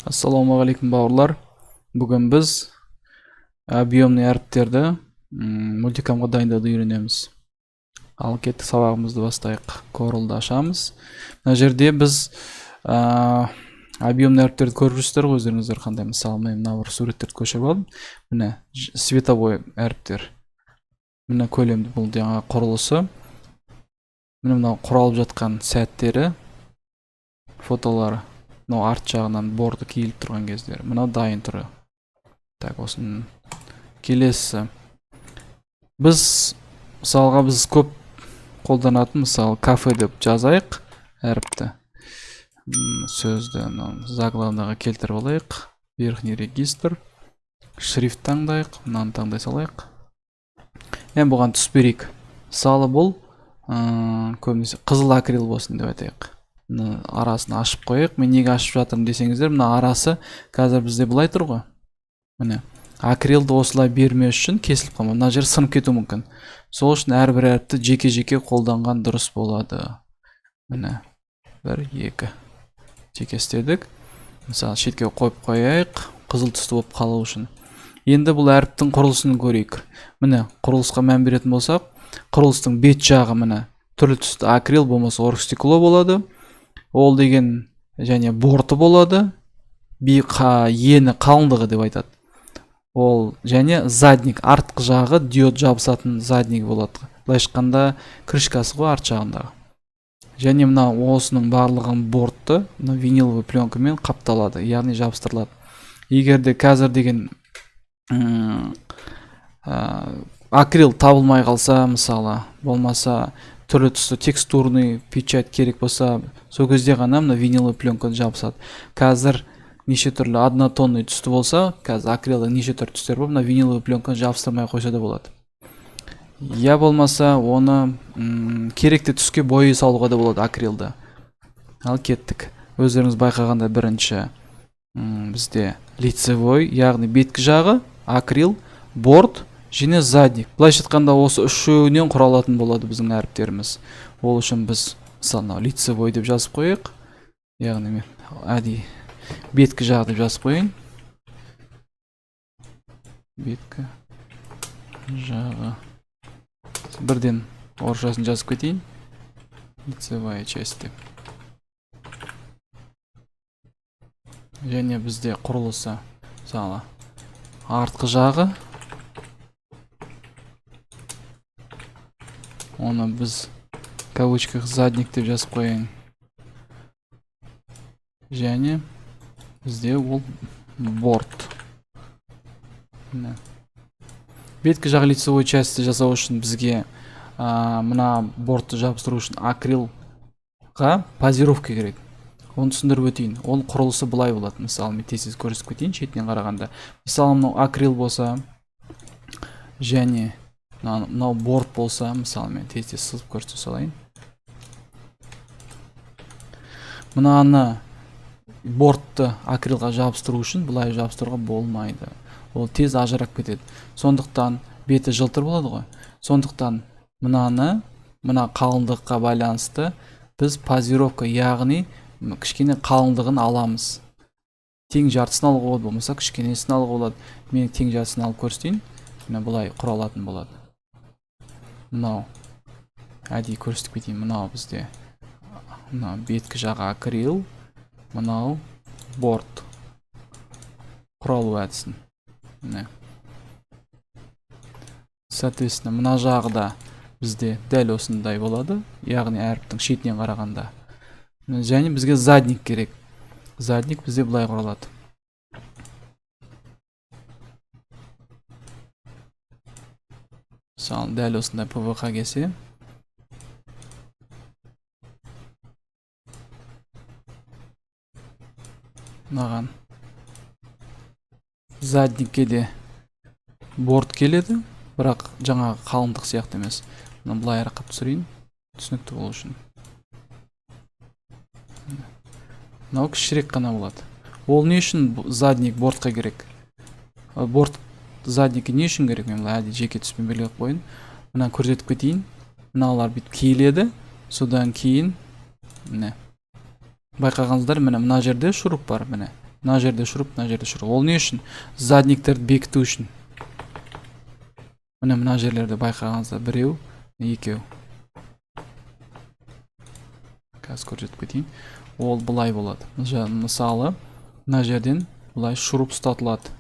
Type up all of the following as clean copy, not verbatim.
Ассалаумағалейкум бауырлар. Бүгін біз объемный әріптерді мультикамға дайындауды үйренеміз. Ал кеттік, сабағымызды бастайық. Corel'ды ашамыз. Мына жерде біз объемный әріптерді көріп жүрсіздер ғой, өздеріңіздер қандай. Мысалы, мен мына бір суреттерді көшіріп алдым. Міне световой әріптер. Міне көлемді, бұл жаңа құрылысы. Міне мынау құралып жатқан сәттері, фотолары. Мынау арт жағынан борды киіліп тұрған кездері. Мынау дайын тұры. Так, осының келесі. Мысалға біз көп қолданатын, мысалы, кафе деп жазайық әріпті. Сөзді заглавныйға келтіріп алайық. Верхний регистр. Шрифт таңдайық. Мынаны таңдай салайық. Мен бұған түс берейік. Мысалы, бұл көбінесе қызыл акрил болсын деп айтайық. Арасын ашып қойық. Мен неге ашып жатырмын десеңіздер, мына арасы қазір бізде былай тұр ғой. Міне акрилді осылай бермеу үшін кесіліп қалмайды. Мына жер сынып кетуі мүмкін. Сол үшін әрбір әріпті жеке-жеке қолданған дұрыс болады. Міне 1 2 жеке істедік. Мысалы, шетке қойып қояйық, қызыл түсті болып қалу үшін. Енді бұл әріптің құрылысын көрейік. Міне құрылысқа мән беретін болсақ, құрылыстың бет жағы міне түрлі түсті акрил болмаса оргстекло болады. Ол деген және борты болады. Ені қалыңдығы деп айтады. Ол және задник, артқы жағы диод жабысатын задник болады. Былай шыққанда крышкасы ғой арт жағындағы. Және мына осының барлығын бортты виниловый пленкамен қапталады, яғни жабыстырылады. Егер де қазір деген акрил табылмай қалса, мысалы, болмаса түрлі түсті текстурный печать керек болса, сол кезде ғана мына виниловый пленка жабысады. Қазір неше түрлі однотонный түсті болса, қазір акрилда неше түрлі түстер бар, мына виниловый пленка жабыстырмай қойса да болады. Я болмаса оны керекті түске бой салуға да болады акрилда. Ал кеттік. Өздеріңіз байқағанда бірінші бізде лицевой, яғни беткі жағы, акрил, борт және задник. Былайша айтқанда осы үшеуінен құралатын болады біздің әріптеріміз. Ол үшін біз мысалы лицевой деп жазып қойық. Яғни мен беткі жағы деп жазып қойын. Беткі жағы. Бірден орысшасын жазып кетейін. Лицевая часть деп. Және бізде құрылысы мысалы артқы жағы. Оны біз кавычках задник деп жазып қойын. Және бізде ол борт. Беткі жағы лицевой частьті жасау үшін бізге мына бортты жабыстыру үшін акрилға позировка керек. Оны түсіндіріп өтейін. Ол құрылысы былай болады. Мысалы, мен тез көрсетіп кетейін шетінен қарағанда. Мысалы, мынау акрил болса, және мынау борт болса, мысалы, мен тез сызып көрсете салайын. Мынаны бортты акрилға жабыстыру үшін былай жабыстыруға болмайды. Ол тез ажырап кетеді. Сондықтан беті жылтыр болады ғой. Сондықтан мына қалыңдыққа байланысты біз позировка, яғни кішкене қалыңдығын аламыз. Тең жартысын алуға болады, болмаса кішкенесін алуға болады. Мен тең жартысын алып көрсетейін. Міне былай құралатын болады. Мынау әдейі көрсетіп кетейін. Мынау бізде беткі жағы акрил, мынау борт құралу әдісін. Соответственно, мына жағы да бізде дәл осындай болады, яғни әріптің шетінен қарағанда. Және бізге задник керек. Задник бізде былай құралады. Мысалы, дәл осындай PVK келсе, мынаған задникке де борт келеді, бірақ жаңағы қалыңдық сияқты емес. Былай арақап түсірейін, түсінікті болу үшін. Мынау кішірек қана болады. Ол не үшін задник бортқа керек? Борт задникі не үшін керек? Мен әдейі жеке түспен белгілеп қойын. Мына көрсетіп кетейін. Мыналар бүйтіп киіледі. Содан кейін міне байқағаныңыздар, міне мына жерде шуруп бар, міне мына жерде ұшырып, мына жерде ұшырып. Ол не үшін? Задниктерді бекіту үшін. Мына жерлерде байқағаныңызда біреу, екеу. Қазір көрсетіп кетейін. Ол бұлай болады. Мысалы, мына жерден бұлай шұрып ұстатылады.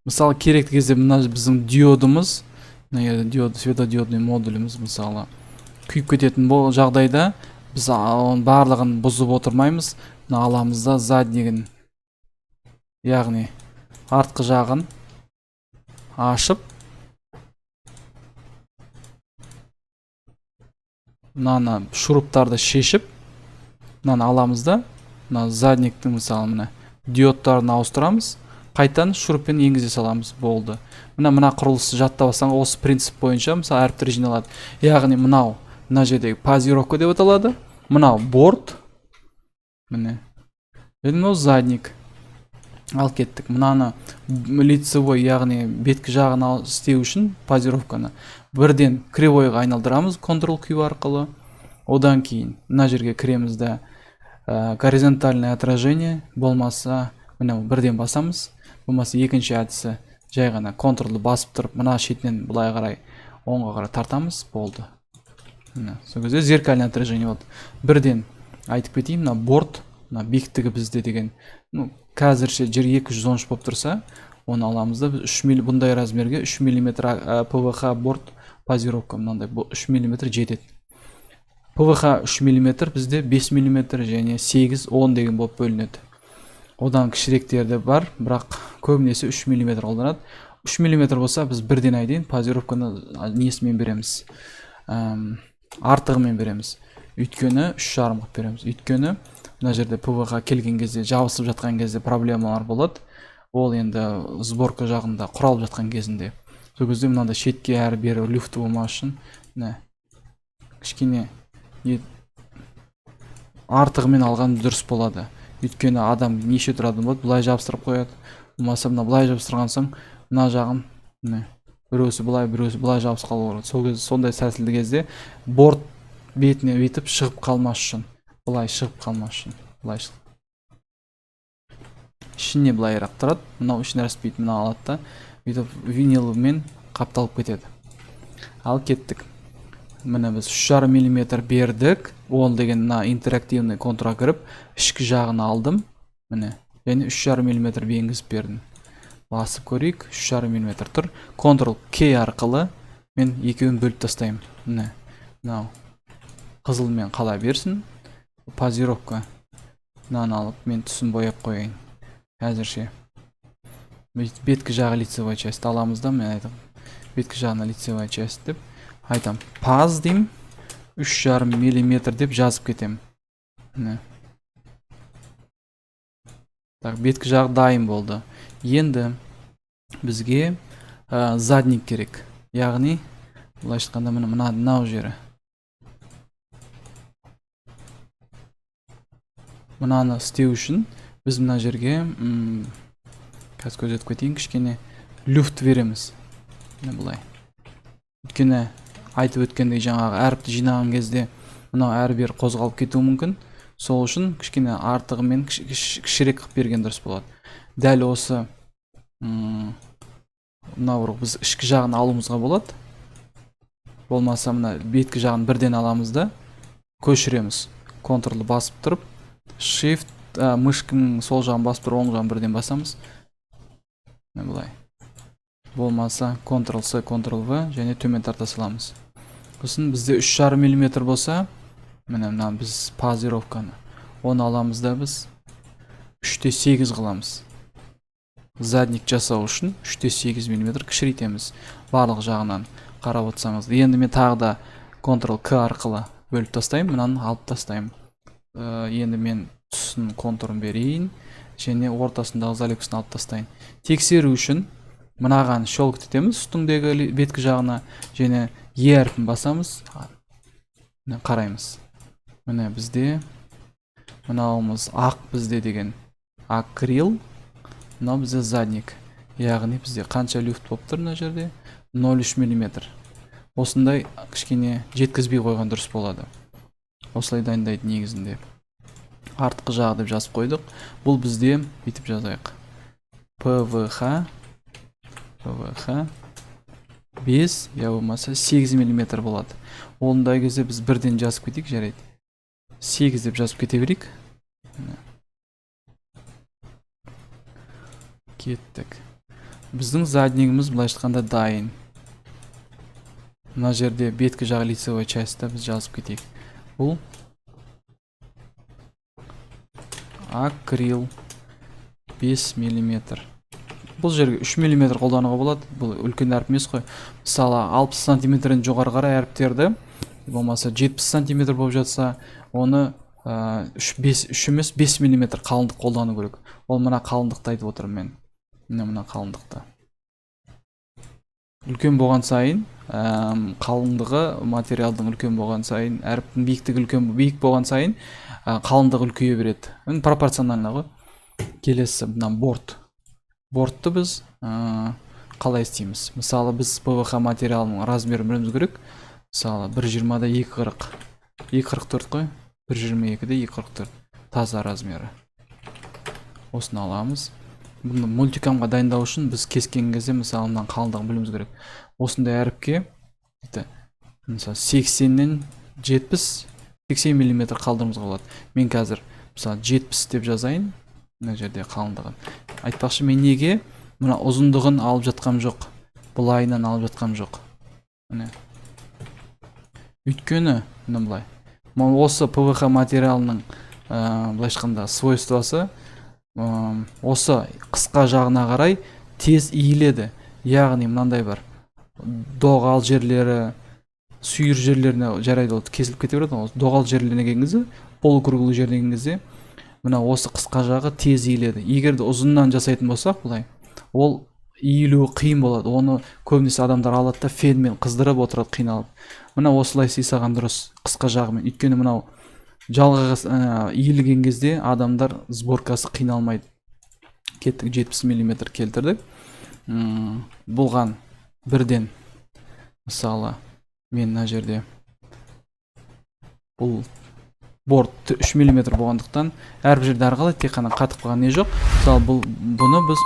Мысалы, керекті кезде мына біздің диодымыз, светодиодный модуліміз мысалы күйіп кететін бұл жағдайда біз оның барлығын бұзып отырмаймыз. Мына аламызда заднигін, яғни артқы жағын ашып, мынаны шуруптарды шешіп, мынаны аламызда, мына задниктің мысалы мына диодтарын ауыстырамыз, қайтан шуруппен енгізе саламыз, болды. Мына құрылысты жаттап алсаң, осы принцип бойынша мысалы әріптер жиналады. Яғни мына жердегі позировка деп аталады. Мынау борт, міне. Мынау задник. Ал кеттік. Мынаны лицевой, яғни беткі жағын істеу үшін позировканы бірден кривойға айналдырамыз Ctrl-Q арқылы. Одан кейін мына жерге кіремізді горизонтальное отражение болмаса, мына бірден басамыз. Болмаса екінші әдісі жай ғана Ctrl-ды басып тұрып, мына шетінен бұлай қарай оңға қарай тартамыз, болды. Сол кезде зеркальное отражение болды. Бірден айтып кетейін, мына борт, мына биіктігі бізде деген, қазірше жер 213 болып тұрса, оны аламыз да біз 3 мм, бұндай размерге 3 мм ПВХ борт позировка, мынандай 3 мм жетеді. ПВХ 3 мм бізде 5 мм және 8-10 деген болып бөлінеді. Одан кішіректерді бар, бірақ көбінесе 3 мм қолданады. 3 мм болса, біз бірден айдайын позировканы несімен береміз, артығымен береміз. Өйткені 3,5 қып береміз. Өйткені мына жерде ПВХ келген кезде, жабысып жатқан кезде проблемалар болады. Ол енді сборка жағында құралып жатқан кезінде. Сол кезде мынада шетке әрі бері люфті болмас үшін кішкене артығымен алған дұрыс болады. Өйткені адам неше тұрады болады, бұлай жабыстырып қояды. Болмаса мына бұлай жабыстырған соң, мына жағын біреусі бұлай жабысып қалу керек. Сол кезде сондай сәсілді кезде борт бетіне өйтіп шығып қалмас үшін, бұлай шығып қалмас үшін, бұлай шығып. Ішіне бұлайырақ тұрады, мынау ішіне распейді, мына алады да, өйтіп винилмен қапталып кетеді. Ал кеттік. Міне біз 3,5 мм бердік. Ол деген мына интерактивный контурға кіріп, ішкі жағын алдым. Міне, және 3,5 мм бенгізіп бердім. Басып көрейік, 3,5 мм тұр. Ctrl-K арқылы мен екеуін бөліп тастаймын. Міне, мынау қызылмен қала берсін. Позировка. Мынаны алып, мен түсін бояп қойайын. Әзірше. Беткі жағы лицевой часть аламыз да, мен айтам. Беткі жағына лицевой часть деп айтам. Паз дейм, 3,5 мм деп жазып кетем. Так, беткі жағы дайын болды. Енді бізге задник керек. Яғни, бұлай шыққанда мынау жері. Мынаны істеу үшін біз мына жерге қазір көрсетіп кетейін, кішкене люфт береміз. Бұлай. Өйткені айтып өткендей жаңағы әріпті жинаған кезде мынау әрбір қозғалып кетуі мүмкін. Сол үшін кішкене артығымен кішірек қып берген дұрыс болады. Дәл осы мынау біз ішкі жағын алуымызға болады. Болмаса мына беткі жағын бірден аламыз да көшіреміз. Ctrl-ды басып тұрып, Shift мышканың сол жағын басып тұрып, оң жағын бірден басамыз. Бұлай. Болмаса Ctrl-C, Ctrl-V және төмен тарта саламыз. Сосын бізде 3,5 мм болса, мына біз позировканы оны аламыз да біз 3,8 қыламыз. Задник жасау үшін 3,8 мм кішірейтеміз. Барлық жағынан қарап отырсаңыз. Енді мен тағы да Ctrl-K арқылы бөліп тастаймын, мынаны алып тастаймын. Енді мен түсін контурын берейін және ортасындағы залюксын алып тастайын. Тексеру үшін мынаған шолк етеміз үстіңдегі беткі жағына және E әрпін басамыз. Қараймыз. Міне бізде мынауымыз ақ бізде деген акрил, мынау бізде задник. яғни бізде қанша люфт болып тұр мына жерде? 0,3 мм. Осындай кішкене жеткізбей қойған дұрыс болады. Осылай дайындайды негізінде. Артқы жағы деп жазып қойдық. Бұл бізде бүйтіп жазайық. ПВХ 5 я болмаса 8 мм болады. Ондай кезде біз бірден жазып кетейік, жарайды. 8 деп жазып кете берейік. Кеттік. Біздің заднигіміз былайша айтқанда дайын. Мына жерде беткі жағы лицевой частьта біз жазып кетейік. Бұл акрил 5 мм. Бұл жерге 3 мм қолдануға болады. Бұл үлкен әріп емес қой. Мысалы 60 см-ден жоғары қарай әріптерді, болмаса 70 см болып жатса, оны 3 емес 5 мм қалыңдық қолдану керек. Ол мына қалыңдықты айтып отырмын мен. Мына қалыңдықты. Үлкен болған сайын, қалыңдығы материалдың үлкен болған сайын, әріптің биіктігі биік болған сайын, қалыңдығы үлкейе береді. Пропорционально ғой. Келесі мына борт. Бортты біз қалай істейміз? Мысалы біз ПВХ материалының размерін білуіміз керек. Мысалы 1,20-да 2,40. 2,44 қой. 1,22-де 2,44. Таза размері. Осыны аламыз. Бұны мультикамға дайындау үшін біз кескен кезде мысалы мына қалыңдығын білуіміз керек. Осындай әріпке мысалы 80-нен 70-80 мм қалдырмызға болады. Мен қазір мысалы 70 деп жазайын. Мына жерде қалыңдығын. Айтпақшы, мен неге мына ұзындығын алып жатқам жоқ. Бұлайынан алып жатқам жоқ. Өйткені мына бұлай. Осы ПВХ материалының былайша айтқанда свойствосы осы қысқа жағына қарай тез иіледі. Яғни мынандай бар. Доғал жерлері, сүйір жерлеріне жарайды, ол кесіліп кете береді. Доғал жерлеріне келген кезде, полукруглы жеріне келген кезде мына осы қысқа жағы тез иіледі. Егер де ұзыннан жасайтын болсақ, бұлай, ол иілуі қиын болады. Оны көбінесе адамдар алады да фенмен қыздырып отырады, қиналып. Мына осылай сыйсаған дұрыс, қысқа жағымен. Өйткені мынау жалғаға иілген кезде адамдар сборкасы қиналмайды. Кеттік, 70 мм келтірдік. Бұлған бірден, мысалы, мен мына жерде бұл борт 3 мм болғандықтан әрбір жерде арқылы тек қана қатып қалған не жоқ. Мысалы, бұны біз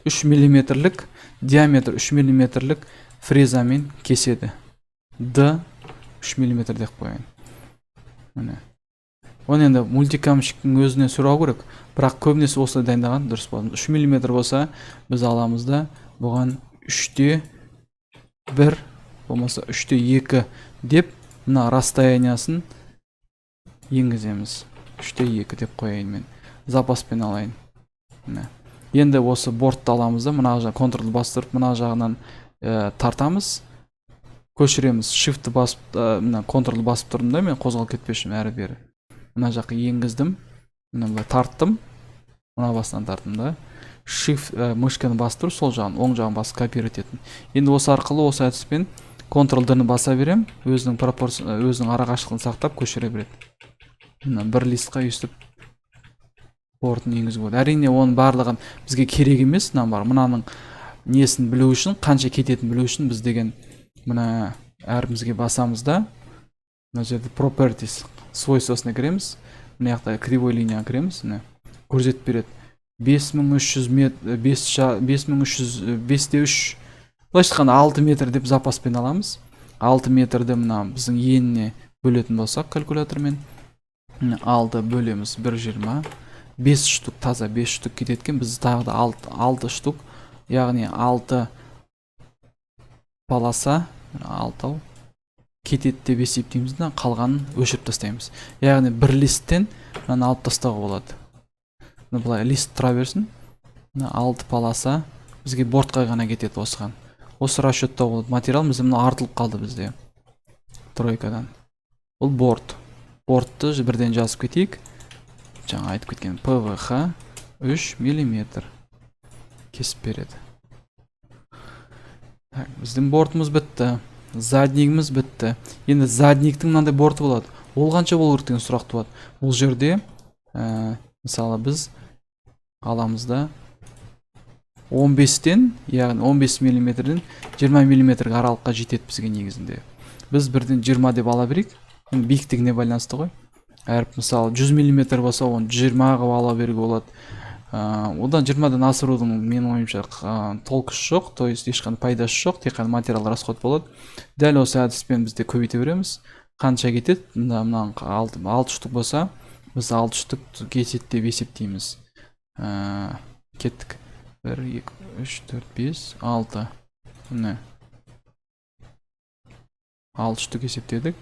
3 мм-лік диаметр 3 мм-лік фрезамен кеседі. Д 3 мм деп қояйын. Оны енді мультикамщиктің өзіне сұрау керек, бірақ көбінесе осылай дайындаған дұрыс болады. 3 мм болса, біз аламыз да бұған 3-те 1, болмаса 3-те 2 деп, мына расстояниясын енгіземіз. 3-те 2 деп қояйын мен. Запаспен алайын. Енді осы бортты аламыз да, мына жағынан контролды бастырып, мына жағынан тартамыз. Көшіреміз. Shift басып, контролды басып тұрдым да, мен қозғалып кетпешім әрі бері. Мына жаққа енгіздім. Мына тарттым. Мына басынан тарттым да. Shift мышканы басып тұрып, сол жағын, оң жағын басып копировать еттім. Енді осы арқылы осы әдіспен контролдерні баса берем, өзінің арақашықтығын сақтап көшіре береді. Бір листқа өстіп бортын енгізуге болады. Әрине оның барлығын бізге керек емес, мынаның несін білу үшін, қанша кететін білу үшін біз деген мына әрімізге басамыз да, мына жерде properties свойствосына кіреміз. Мына жақта кривой линияға кіреміз, көрсетіп береді. 5,3 былайша айтқанда 6 метр деп запаспен аламыз. 6 метрді мына біздің еніне бөлетін болсақ калькулятормен, 6 бөлеміз 1,20, 5 штук, таза 5 штук кететкен, біз тағы да 6 штук, яғни 6 полоса, 6 кетеді деп есептейміз да, қалғанын өшіріп тастаймыз. Яғни бір листтен алып тастауға болады. Бұлай лист тұра берсін, 6 полоса бізге бортқа ғана кетеді осыған. Осы расчеттау болады. Материал бізде артылып қалды бізде тройкадан. Бұл борт. Бортты бірден жазып кетейік. Жаңа айтып кеткен ПВХ 3 мм кесіп береді. Біздің бортымыз бітті. Заднигіміз бітті. Енді задниктің мынандай борты болады. Ол қанша болу керек деген сұрақ туады. Бұл жерде мысалы біз аламыз да 15-тен, яғни 15 мм-ден 20 мм аралыққа жетеді бізге негізінде. Біз бірден 20 деп ала берейік. Биіктігіне байланысты ғой. Әріп мысалы 100 мм болса, оны 20 қылып ала беруге болады. Одан 20-дан асырудың менің ойымша толкысы жоқ, то есть ешқандай пайдасы жоқ, тек қана материал расход болады. Дәл осы әдіспен бізде көбейте береміз. Қанша кетеді? Мына 6 штук болса, біз 6 штук кетеді деп есептейміз. Кеттік. 1, 2, 3, 4, 5, 6. Міне 6 штук есептедік.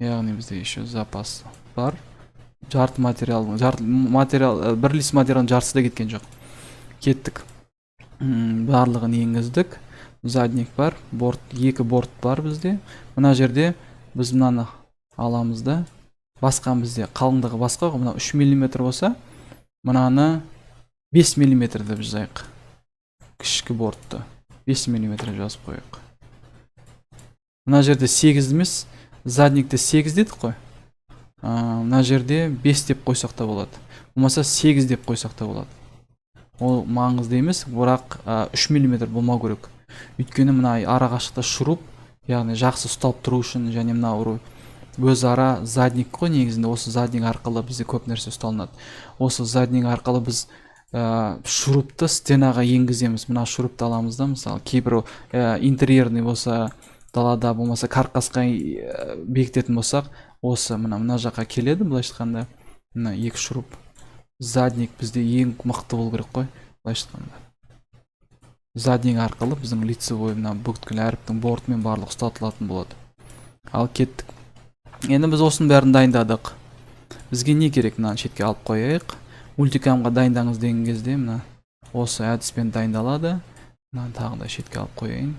Яғни бізде еще запас бар. Жарты материал, бір лист материалдың жартысы да кеткен жоқ. Кеттік. Барлығын енгіздік. Задник бар, екі борт бар бізде. Мына жерде біз мынаны аламыз да. Басқан бізде қалыңдығы басқа, мына 3 мм болса, мынаны 5 мм деп жазайық. Кішкі бортты 5 мм жазып қойық. Мына жерде 8 емес, задникте 8 дедік қой. Мына жерде 5 деп қойсақ та болады. Болмаса 8 деп қойсақ та болады. Ол маңызды емес, бірақ 3 мм болмау керек. Өйткені мына ара қашықта шуруп, яғни жақсы ұсталып тұру үшін, және мына өзара задник қой негізінде. Осы задник арқылы бізде көп нәрсе ұсталынады. Осы задник арқылы біз шурупты стенаға енгіземіз. Мына шурупты аламыз да, мысалы кейбір интерьерный болса, далада болмаса каркасқа бекітетін болсақ, осы мына жаққа келеді. Былайша айтқанда, мына екі шуруп. Задник бізде ең мықты болу керек қой, былайша айтқанда. Задник арқылы біздің лицевой бүткіл әріптің бортымен барлық ұстатылатын болады. Ал кеттік. Енді біз осының бәрін дайындадық. Бізге не керек? Мынаны шетке алып қояйық. Мультикамға дайындаңыз деген кезде мына осы әдіспен дайындалады. Мынаны тағы да шетке алып қояйын.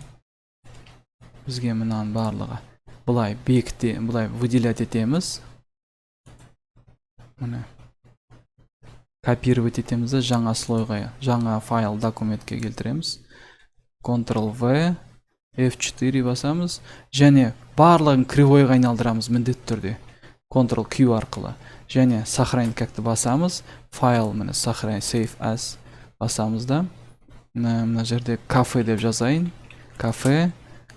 Бізге мынаның барлығы былай бекітте, былай выделять етеміз. Мына копировать етеміз, жаңа слойға, жаңа файл документке келтіреміз. Ctrl-V, F4 басамыз, және барлығын кривойға айналдырамыз міндетті түрде. Ctrl-Q арқылы. Және сохранить как-то басамыз, файл, міне сохранить, save as басамыз да. Мына жерде кафе деп жазайын. Кафе,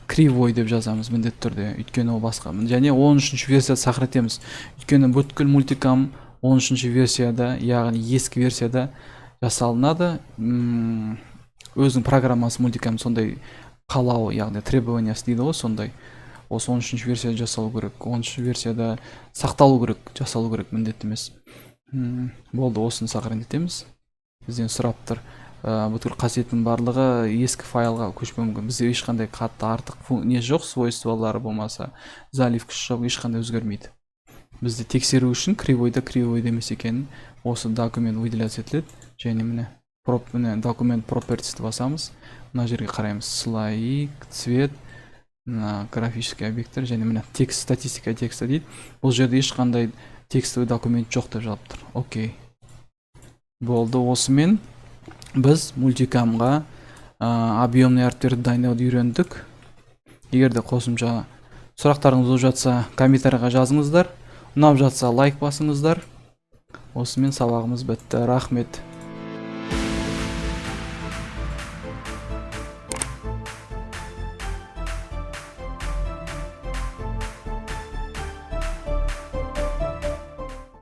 кривой деп жазамыз міндетті түрде. Өйткені ол басқа. Және 13-ші версияда сохранетеміз. Өйткені бүткіл мультикам 13-ші версияда, яғни ескі версияда жасалынады. Өзінің программасы мультикам сондай қалау, яғни требованиясы дейді ғой, сондай. Осы 13-ші версияда жасалу керек. 13-ші версияда сақталу керек, жасалу керек, міндетті емес. Болды, осыны сохранить етеміз. Бізден сұрап тұр. Бүткіл қасиеттің барлығы ескі файлға көшпеу мүмкін. Бізде ешқандай қатты артық не жоқ, свойстволары болмаса, заливкасы жоқ, ешқандай өзгермейді. Бізді тексеру үшін кривой емес екенін осы документ выделяться етіледі. Және міне документ properties'ті басамыз. Мына жерге қараймыз. Слои, цвет, графический объекттер, және міне текст, статистика тексті дейді. Бұл жерде ешқандай текстовый документ жоқ деп жазып тұр. Окей. Болды, осымен біз мультикамға объемный әріптерді дайындауды үйрендік. Егер де қосымша сұрақтарыңыз болып жатса, комментарийға жазыңыздар. Ұнап жатса лайк басыңыздар. Осымен сабағымыз бітті. Рахмет.